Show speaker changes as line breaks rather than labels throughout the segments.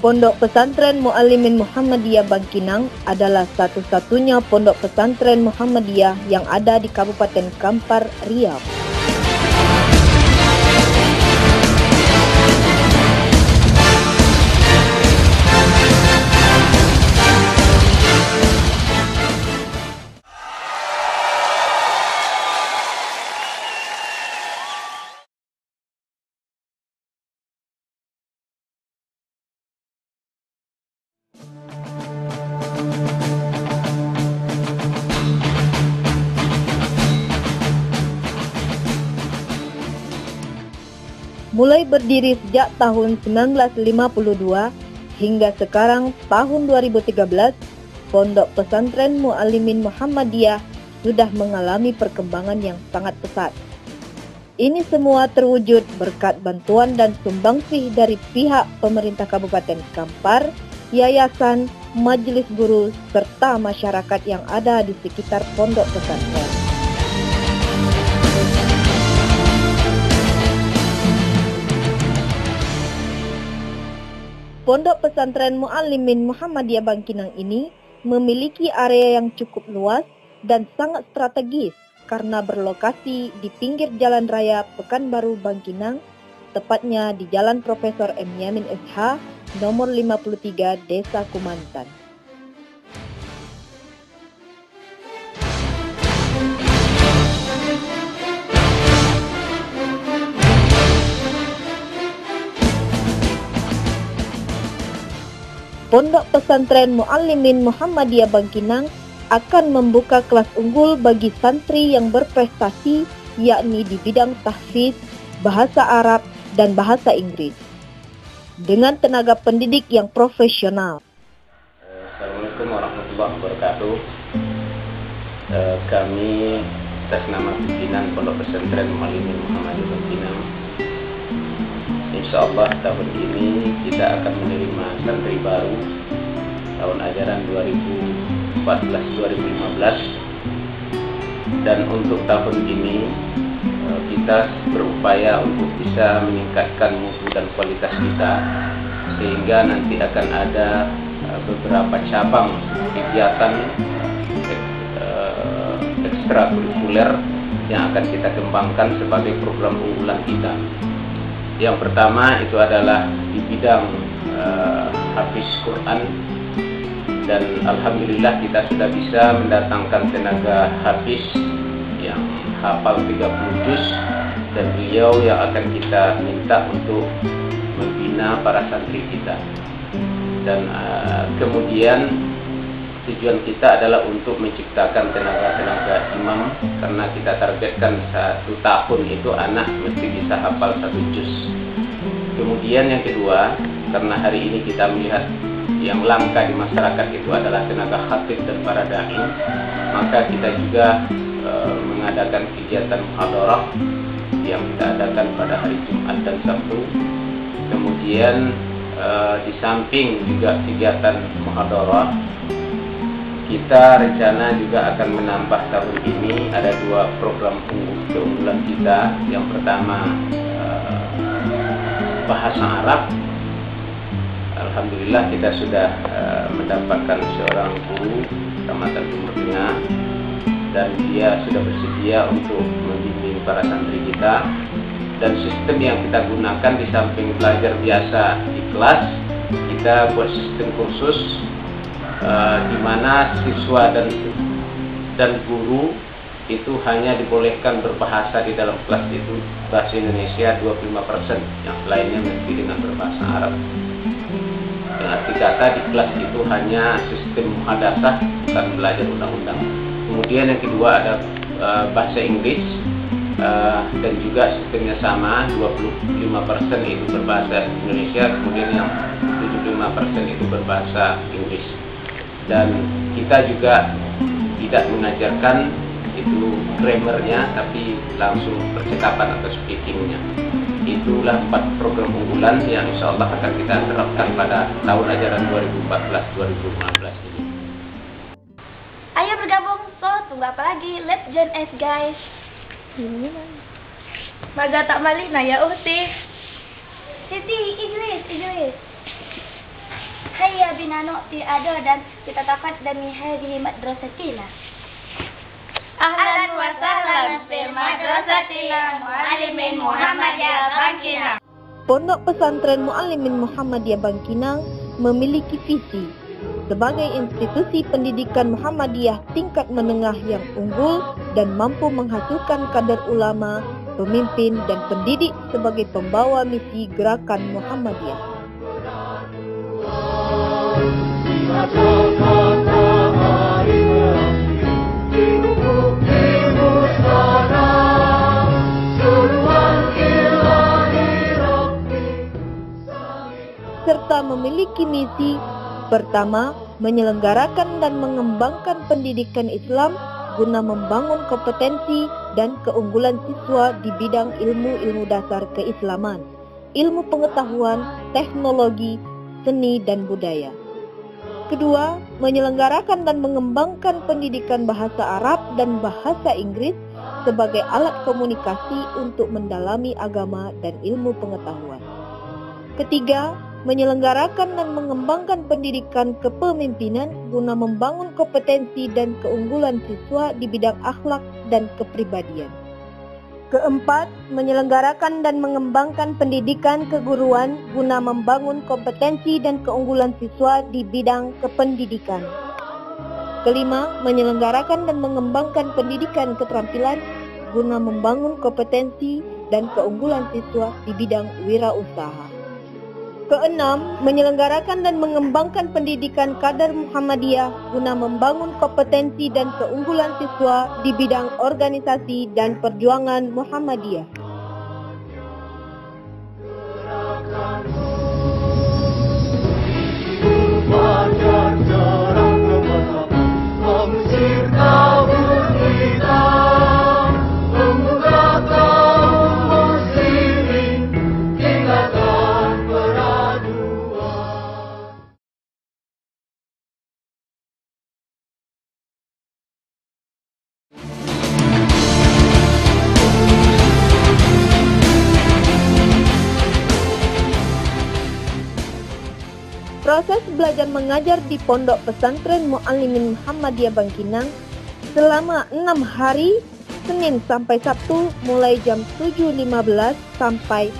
Pondok Pesantren Muallimin Muhammadiyah Bangkinang adalah satu-satunya pondok pesantren Muhammadiyah yang ada di Kabupaten Kampar, Riau. Mulai berdiri sejak tahun 1952 hingga sekarang tahun 2013, Pondok Pesantren Muallimin Muhammadiyah sudah mengalami perkembangan yang sangat pesat. Ini semua terwujud berkat bantuan dan sumbangsih dari pihak pemerintah Kabupaten Kampar, yayasan, majelis guru, serta masyarakat yang ada di sekitar pondok pesantren. Pondok Pesantren Muallimin Muhammadiyah Bangkinang ini memiliki area yang cukup luas dan sangat strategis karena berlokasi di pinggir Jalan Raya Pekanbaru Bangkinang, tepatnya di Jalan Profesor M. Yamin SH, nomor 53, Desa Kumantan. Pondok Pesantren Muallimin Muhammadiyah Bangkinang akan membuka kelas unggul bagi santri yang berprestasi, yakni di bidang tahfiz, bahasa Arab, dan bahasa Inggris, dengan tenaga pendidik yang profesional.
Assalamualaikum warahmatullahi wabarakatuh. Kami atas nama pimpinan Pondok Pesantren Muallimin Muhammadiyah Bangkinang, insyaallah tahun ini kita akan menerima santri baru tahun ajaran 2014-2015, dan untuk tahun ini kita berupaya untuk bisa meningkatkan mutu dan kualitas kita, sehingga nanti akan ada beberapa cabang kegiatan ekstrakurikuler yang akan kita kembangkan sebagai program unggulan kita. Yang pertama itu adalah di bidang hafiz Quran, dan alhamdulillah kita sudah bisa mendatangkan tenaga hafiz yang hafal 30 juz, dan beliau yang akan kita minta untuk membina para santri kita. Dan kemudian tujuan kita adalah untuk menciptakan tenaga-tenaga imam, karena kita targetkan 1 tahun itu anak mesti bisa hafal 1 juz. Kemudian yang kedua, karena hari ini kita melihat yang langka di masyarakat itu adalah tenaga khatib dan para dai, maka kita juga mengadakan kegiatan muhadarah yang kita adakan pada hari Jumat dan Sabtu. Kemudian di samping juga kegiatan muhadarah, kita rencana juga akan menambah tahun ini ada 2 program keunggulan kita. Yang pertama bahasa Arab. Alhamdulillah kita sudah mendapatkan seorang guru Kecamatan Timur Tengah, dan dia sudah bersedia untuk membimbing para santri kita. Dan sistem yang kita gunakan di samping belajar biasa di kelas, kita buat sistem kursus di mana siswa dan guru itu hanya dibolehkan berbahasa di dalam kelas itu bahasa Indonesia 25%, yang lainnya mesti dengan berbahasa Arab. Dengan arti kata di kelas itu hanya sistem muhadasah, bukan belajar undang-undang. Kemudian yang kedua ada bahasa Inggris, dan juga sistemnya sama, 25% itu berbahasa Indonesia, kemudian yang 75% itu berbahasa Inggris. Dan kita juga tidak mengajarkan itu grammarnya, tapi langsung percakapan atau speakingnya. Itulah 4 program unggulan yang insya Allah akan kita terapkan pada tahun ajaran 2014-2015 ini.
Ayo bergabung, so tunggu apa lagi? Let's join us guys. Maga tak mali na ya Siti, Idris. هيا بنا نعطي أعدادا لتتقدم هذه مدرستنا. أهلا وسهلا في مدرستنا معلمين Muhammadiyah Bangkinang.
Pondok Pesantren Muallimin Muhammadiyah Bangkinang memiliki visi sebagai institusi pendidikan Muhammadiyah tingkat menengah yang unggul dan mampu menghasilkan kader ulama, pemimpin dan pendidik sebagai pembawa misi gerakan Muhammadiyah. Serta memiliki misi pertama, menyelenggarakan dan mengembangkan pendidikan Islam guna membangun kompetensi dan keunggulan siswa di bidang ilmu-ilmu dasar keislaman, ilmu pengetahuan, teknologi, seni dan budaya. Kedua, menyelenggarakan dan mengembangkan pendidikan bahasa Arab dan bahasa Inggris sebagai alat komunikasi untuk mendalami agama dan ilmu pengetahuan. Ketiga, menyelenggarakan dan mengembangkan pendidikan kepemimpinan guna membangun kompetensi dan keunggulan siswa di bidang akhlak dan kepribadian. Keempat, menyelenggarakan dan mengembangkan pendidikan keguruan guna membangun kompetensi dan keunggulan siswa di bidang kependidikan. Kelima, menyelenggarakan dan mengembangkan pendidikan keterampilan guna membangun kompetensi dan keunggulan siswa di bidang wirausaha. Keenam, menyelenggarakan dan mengembangkan pendidikan kader Muhammadiyah guna membangun kompetensi dan keunggulan siswa di bidang organisasi dan perjuangan Muhammadiyah. Proses belajar mengajar di Pondok Pesantren Muallimin Muhammadiyah Bangkinang selama 6 hari, Senin sampai Sabtu mulai jam 7.15 sampai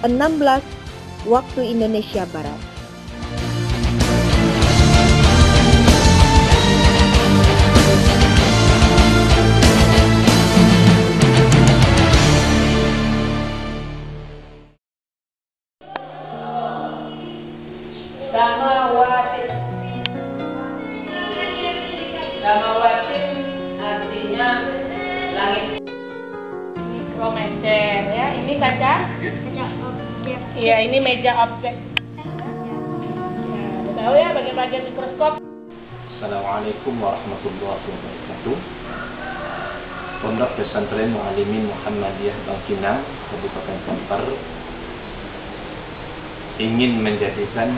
16 waktu Indonesia Barat.
Samawati artinya langit.
Mikrometer ya, ini kaca?
Kaca objek.
Iya, ini meja objek. Ya, tahu ya bagian-bagian mikroskop.
Assalamualaikum warahmatullahi wabarakatuh. Pondok Pesantren Muallimin Muhammadiyah Bangkinang, Kabupaten Kampar, ingin menjadikan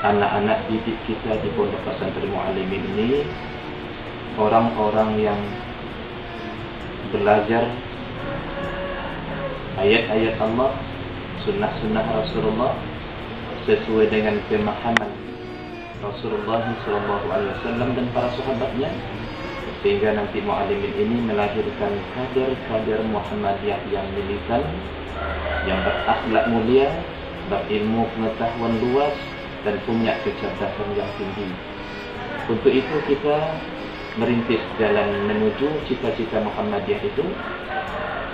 anak-anak didik kita di Pondok Pesantren Muallimin ini orang-orang yang belajar ayat-ayat Allah, sunnah-sunnah Rasulullah sesuai dengan pemahaman Rasulullah SAW dan para sahabatnya, sehingga nanti Muallimin ini melahirkan kader-kader Muhammadiyah yang militan, yang berakhlak mulia, berilmu pengetahuan luas, dan punya kecerdasan yang tinggi. Untuk itu kita merintis jalan menuju cita-cita Muhammadiyah itu,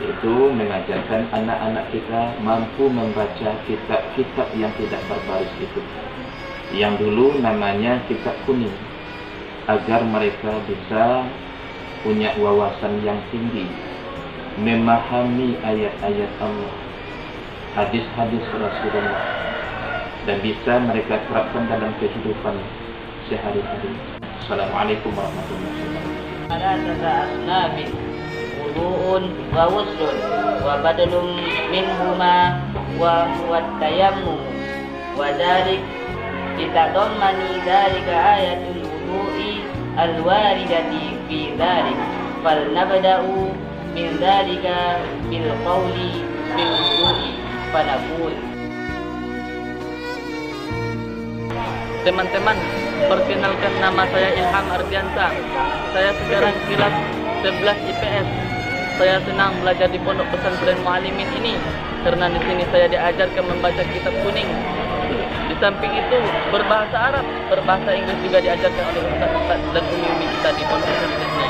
yaitu mengajarkan anak-anak kita mampu membaca kitab-kitab yang tidak berbaris itu, yang dulu namanya kitab kuning, agar mereka bisa punya wawasan yang tinggi, memahami ayat-ayat Allah, hadis-hadis Rasulullah, dan bisa mereka terapkan dalam kehidupan sehari-hari. Assalamualaikum warahmatullahi wabarakatuh.
Salasata asnafin, wudu'un wa wuslun wa badalun minhuma wa huwa tayammum wa dhalik bitadammani dhalika ayatul wudu'i al-waridati fi dhalik fal nabda'u min dhalika bil qawli bil wudu'i fa naqul
Teman-teman, perkenalkan nama saya Ilham Ardianta. Saya sekarang kelas 11 IPS. Saya senang belajar di Pondok Pesantren Muallimin ini karena di sini saya diajarkan membaca kitab kuning. Di samping itu, berbahasa Arab, berbahasa Inggris juga diajarkan oleh ustaz-ustaz dan umi-umi kita di Pondok Pesantren ini.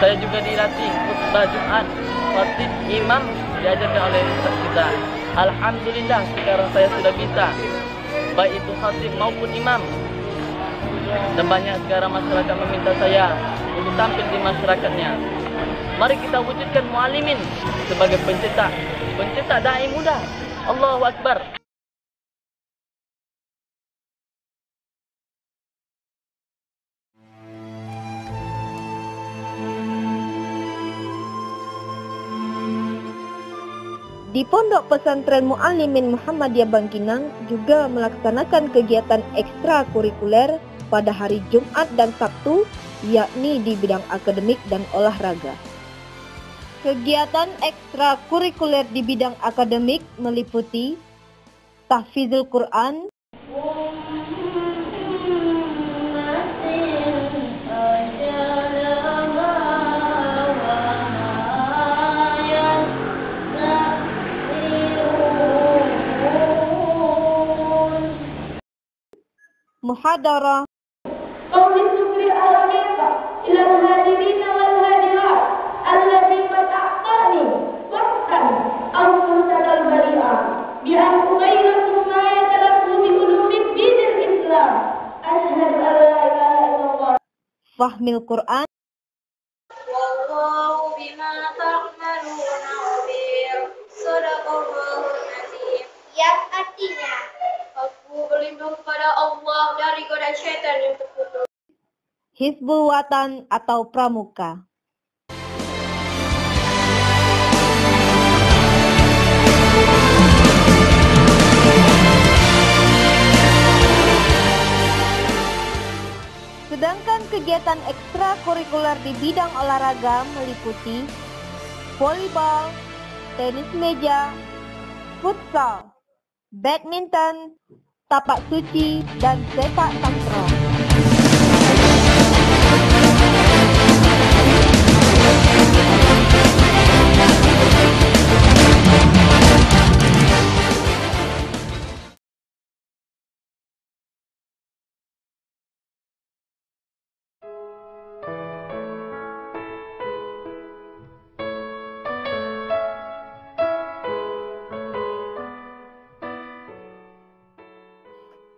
Saya juga dilatih khutbah Jumat, khatib, imam diajarkan oleh ustaz kita. Alhamdulillah sekarang saya sudah bisa, baik itu khatib maupun imam. Dan banyak sekarang masyarakat meminta saya untuk tampil di masyarakatnya. Mari kita wujudkan muallimin sebagai pencetak dai muda. Allahu Akbar.
Di Pondok Pesantren Muallimin Muhammadiyah Bangkinang juga melaksanakan kegiatan ekstrakurikuler pada hari Jumat dan Sabtu, yakni di bidang akademik dan olahraga. Kegiatan ekstrakurikuler di bidang akademik meliputi tahfizul Quran, muhadarah, fahmil Quran,
wallahu bima ta'maluna khabir. Shadaqallahul azim. Yang artinya, aku berlindung pada Allah dari godaan syaitan yang terkutuk.
Hizbul Watan atau Pramuka. Sedangkan kegiatan ekstrakurikuler di bidang olahraga meliputi volleyball, tenis meja, futsal, badminton, tapak suci, dan sepak takraw.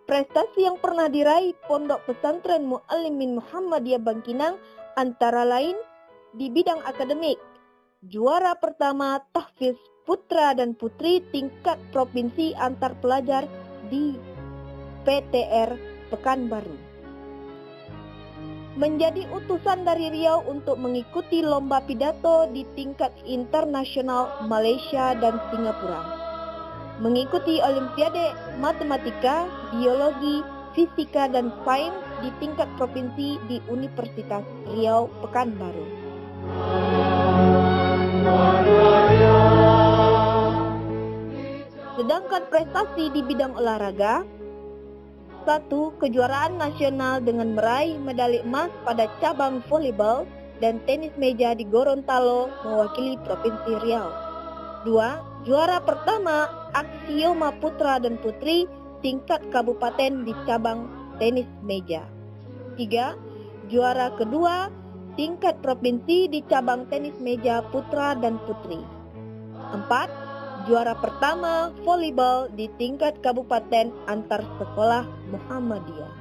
Prestasi yang pernah diraih Pondok Pesantren Muallimin Muhammadiyah Bangkinang antara lain di bidang akademik. Juara pertama tahfiz putra dan putri tingkat provinsi antar pelajar di PTR Pekanbaru. Menjadi utusan dari Riau untuk mengikuti lomba pidato di tingkat internasional Malaysia dan Singapura. Mengikuti Olimpiade Matematika, Biologi, Fisika, dan Sains di tingkat provinsi di Universitas Riau Pekanbaru. Sedangkan prestasi di bidang olahraga, 1. Kejuaraan nasional dengan meraih medali emas pada cabang volleyball dan tenis meja di Gorontalo mewakili Provinsi Riau. 2. Juara pertama aksioma putra dan putri tingkat kabupaten di cabang tenis meja. 3. Juara kedua tingkat provinsi di cabang tenis meja putra dan putri. 4. Juara pertama volleyball di tingkat kabupaten antar sekolah Muhammadiyah.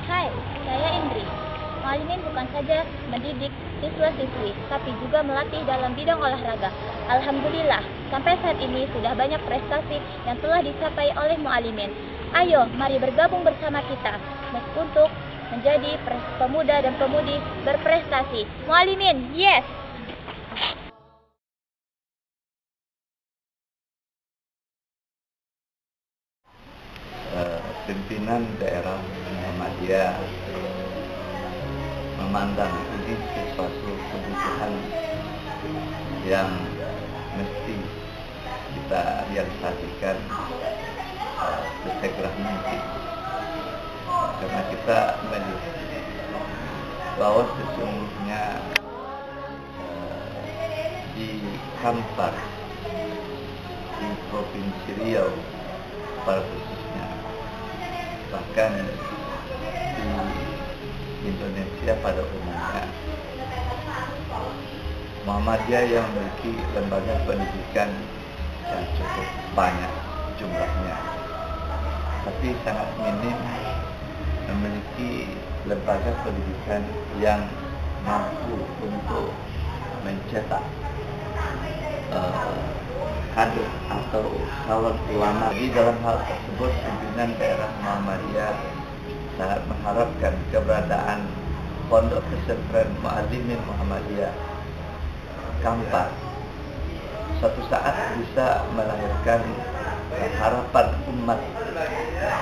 Hai, saya Indri. Muallimin bukan saja mendidik siswa-siswi, tapi juga melatih dalam bidang olahraga. Alhamdulillah, sampai saat ini sudah banyak prestasi yang telah dicapai oleh Muallimin. Ayo, mari bergabung bersama kita untuk menjadi pemuda dan pemudi berprestasi. Muallimin, yes!
Pimpinan daerah Muhammadiyah memandang ini sesuatu kebutuhan yang mesti kita realisasikan sesegera mungkin, karena kita melihat bahwa sesungguhnya di Kampar, di Provinsi Riau pada khususnya, bahkan di Indonesia pada umumnya, Muhammadiyah yang memiliki lembaga pendidikan yang cukup banyak jumlahnya, tapi sangat minim memiliki lembaga pendidikan yang mampu untuk mencetak kader atau calon ulama. Di dalam hal tersebut, pimpinan daerah Muhammadiyah sangat mengharapkan keberadaan Pondok Pesantren Muallimin Muhammadiyah Kampar suatu saat bisa melahirkan harapan umat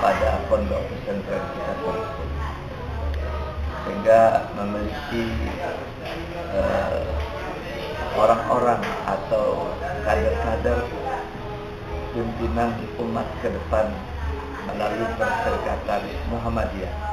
pada pondok pesantren kita tersebut, sehingga memiliki orang-orang atau kader-kader pimpinan umat ke depan melalui Perserikatan Muhammadiyah.